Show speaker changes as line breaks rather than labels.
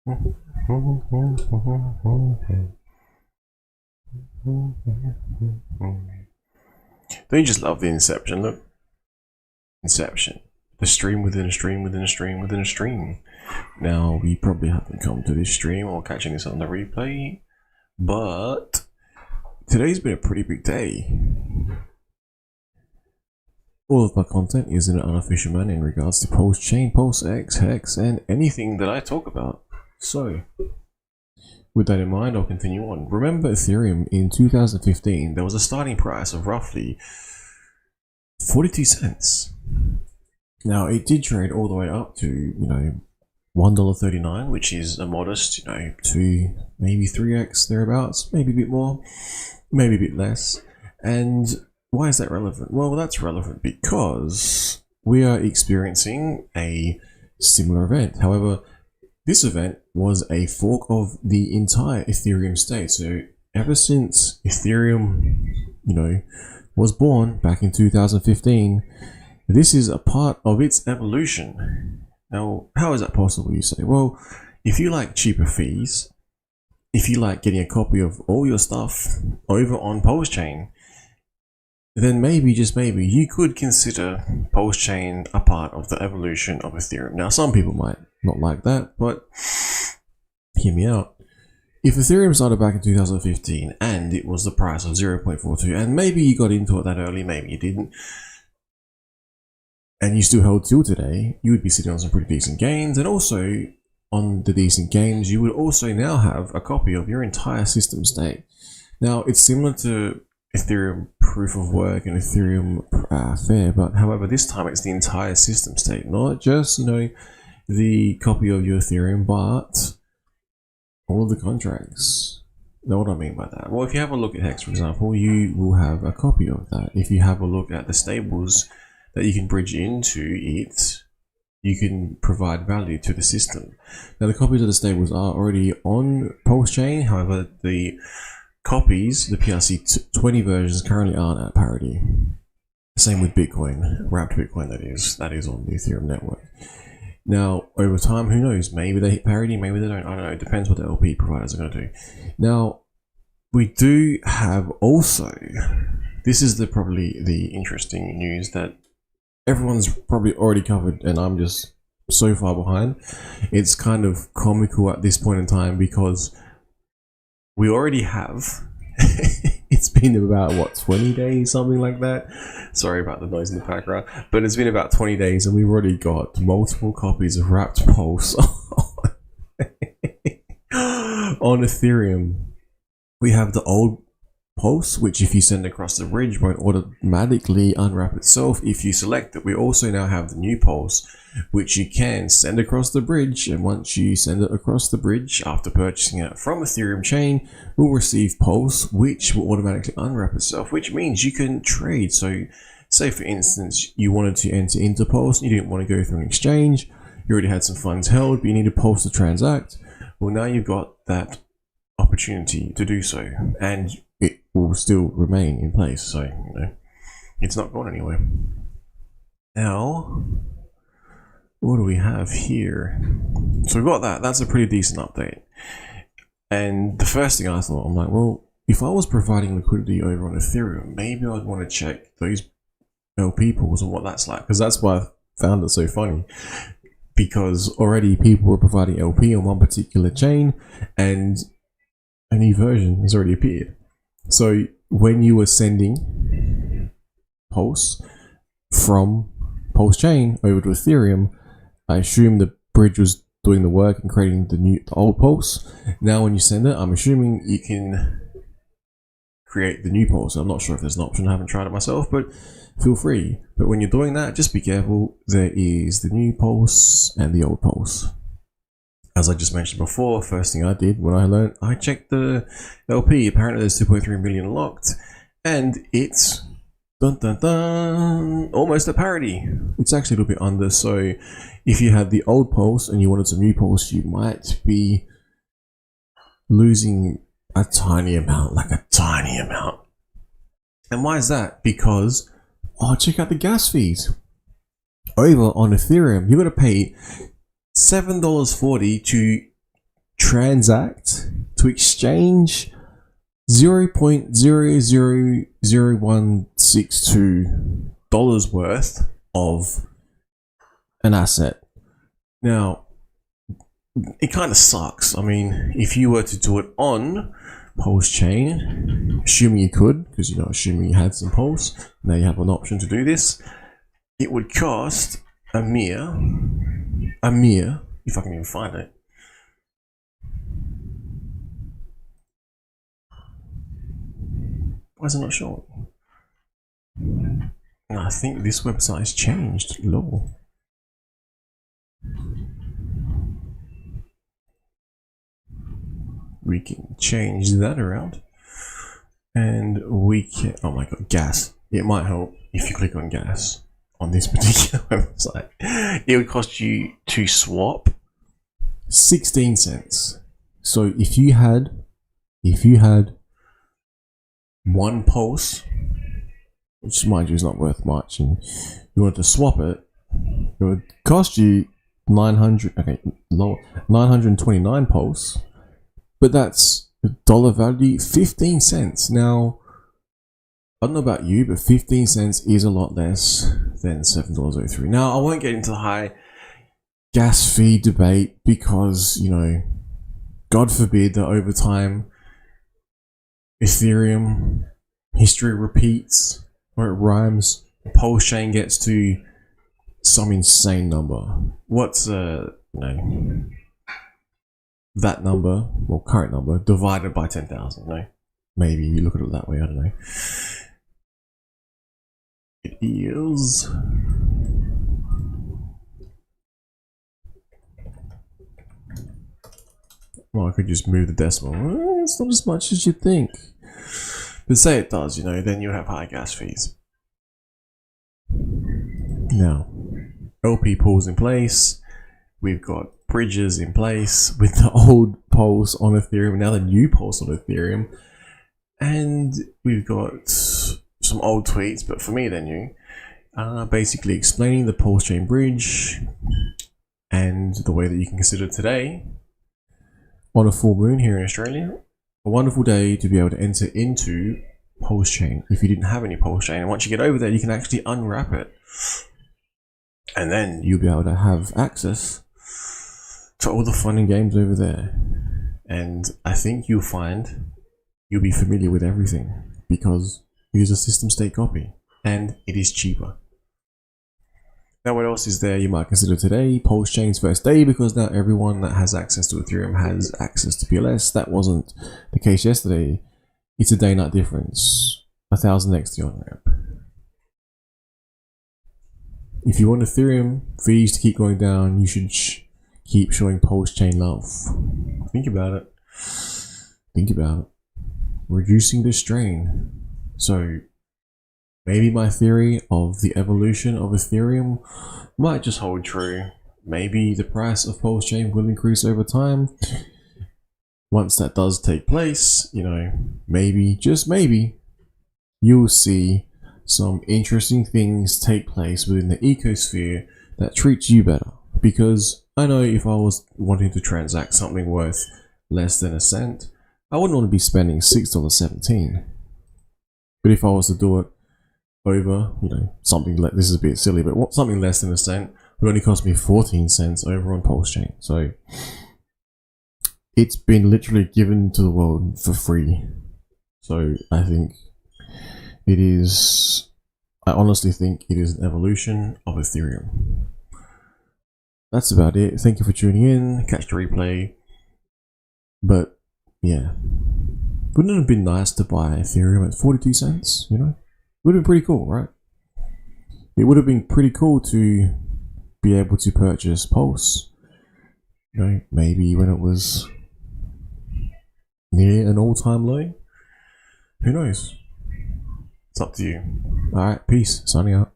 Don't you just love the Inception? Look, Inception. The stream within a stream within a stream within a stream. Now, we probably haven't come to this stream or catching this on the replay, but today's been a pretty big day. All of my content is in an unofficial manner in regards to Pulsechain, PulseX, Hex, and anything that I talk about. So, with that in mind, I'll continue on. Remember Ethereum in 2015, there was a starting price of roughly 42 cents. Now, it did trade all the way up to, $1.39, which is a modest, 2, maybe 3x thereabouts, maybe a bit more, maybe a bit less. And why is that relevant? Well, that's relevant because we are experiencing a similar event. However, this event was a fork of the entire Ethereum state. So ever since Ethereum, was born back in 2015, this is a part of its evolution. Now, how is that possible, you say? Well, if you like cheaper fees, if you like getting a copy of all your stuff over on Pulsechain, then maybe, just maybe, you could consider Pulsechain a part of the evolution of Ethereum. Now, some people might not like that, but hear me out. If Ethereum started back in 2015 and it was the price of 0.42, and maybe you got into it that early, maybe you didn't, and you still held till today, you would be sitting on some pretty decent gains. And also, on the decent gains, you would also now have a copy of your entire system state. Now, it's similar to Ethereum proof of work and Ethereum fair, but however, this time it's the entire system state, not just, the copy of your Ethereum, but all of the contracts. Know what I mean by that? Well, if you have a look at Hex, for example, you will have a copy of that. If you have a look at the stables that you can bridge into it, you can provide value to the system. Now, the copies of the stables are already on Pulsechain. However, the copies, the PRC20 versions, currently aren't at parity. Same with Bitcoin, wrapped Bitcoin, that is on the Ethereum network. Now, over time, who knows? Maybe they hit parity, maybe they don't. I don't know. It depends what the LP providers are going to do. Now, we do have also, this is probably the interesting news that everyone's probably already covered, and I'm just so far behind. It's kind of comical at this point in time because we already have, it's been about, 20 days, something like that. Sorry about the noise in the background, but it's been about 20 days and we've already got multiple copies of Wrapped Pulse on Ethereum. We have the old Pulse, which if you send across the bridge won't automatically unwrap itself if you select it. We also now have the new Pulse, which you can send across the bridge, and once you send it across the bridge after purchasing it from Ethereum chain, will receive Pulse, which will automatically unwrap itself, which means you can trade. So say for instance you wanted to enter into Pulse and you didn't want to go through an exchange, you already had some funds held but you needed Pulse to transact. Well, now you've got that opportunity to do so, and it will still remain in place, so it's not going anywhere. Now, what do we have here? So we've got that. That's a pretty decent update. And the first thing I thought, I'm like, well, if I was providing liquidity over on Ethereum, maybe I'd want to check those LP pools and what that's like, because that's why I found it so funny. Because already people were providing LP on one particular chain, and a new version has already appeared. So when you were sending Pulse from Pulsechain over to Ethereum, I assume the bridge was doing the work and creating the old Pulse. Now when you send it, I'm assuming you can create the new Pulse. I'm not sure if there's an option, I haven't tried it myself, but feel free. But when you're doing that, just be careful. There is the new Pulse and the old Pulse. As I just mentioned before, first thing I did when I learned, I checked the LP. Apparently there's 2.3 million locked, and it's almost at parity. It's actually a little bit under, so if you had the old Pulse and you wanted some new Pulse, you might be losing a tiny amount, like a tiny amount. And why is that? Because, check out the gas fees. Over on Ethereum, you're going to pay $7.40 to transact, to exchange 0.000162 dollars worth of an asset. Now, it kind of sucks. I mean, if you were to do it on Pulsechain, assuming you could, because assuming you had some Pulse, now you have an option to do this, it would cost a mere, if I can even find it. Why is it not showing? I think this website has changed. Lol. We can change that around. And we can, oh my god, gas. It might help if you click on gas on this particular website. It would cost you to swap 16 cents. So if you had one Pulse, which mind you is not worth much, and you wanted to swap it, it would cost you 929 Pulse, but that's dollar value 15 cents. Now, I don't know about you, but 15 cents is a lot less than $7.03. Now, I won't get into the high gas fee debate because, God forbid that over time Ethereum history repeats or it rhymes. Pulsechain gets to some insane number. What's that number, or current number, divided by 10,000? No, maybe you look at it that way. I don't know. It is. Well, I could just move the decimal. It's not as much as you'd think. But say it does, then you have high gas fees. Now, LP pools in place. We've got bridges in place with the old Pulse on Ethereum, now the new Pulse on Ethereum. And we've got some old tweets, but for me they're new. Basically explaining the Pulsechain bridge and the way that you can consider today, on a full moon here in Australia, a wonderful day to be able to enter into Pulsechain if you didn't have any Pulsechain. And once you get over there, you can actually unwrap it. And then you'll be able to have access to all the fun and games over there. And I think you'll find you'll be familiar with everything because it is a system state copy and it is cheaper. Now, what else is there you might consider today? Pulsechain's first day, because now everyone that has access to Ethereum has access to PLS. That wasn't the case yesterday. It's a day-night difference. 1000x on-ramp. If you want Ethereum fees to keep going down, you should keep showing Pulsechain love. Think about it. Think about it. Reducing the strain. So, maybe my theory of the evolution of Ethereum might just hold true. Maybe the price of Pulsechain will increase over time. Once that does take place, maybe, just maybe, you'll see some interesting things take place within the ecosphere that treats you better. Because I know if I was wanting to transact something worth less than a cent, I wouldn't want to be spending $6.17. But if I was to do it over, something like, this is a bit silly, but something less than a cent would only cost me 14 cents over on Pulsechain. So it's been literally given to the world for free. So I honestly think it is an evolution of Ethereum. That's about it. Thank you for tuning in. Catch the replay. But yeah, wouldn't it have been nice to buy Ethereum at 42 cents? Would have been pretty cool, right? It would have been pretty cool to be able to purchase Pulse, maybe when it was near an all-time low. Who knows? It's up to you. Alright, peace. Signing out.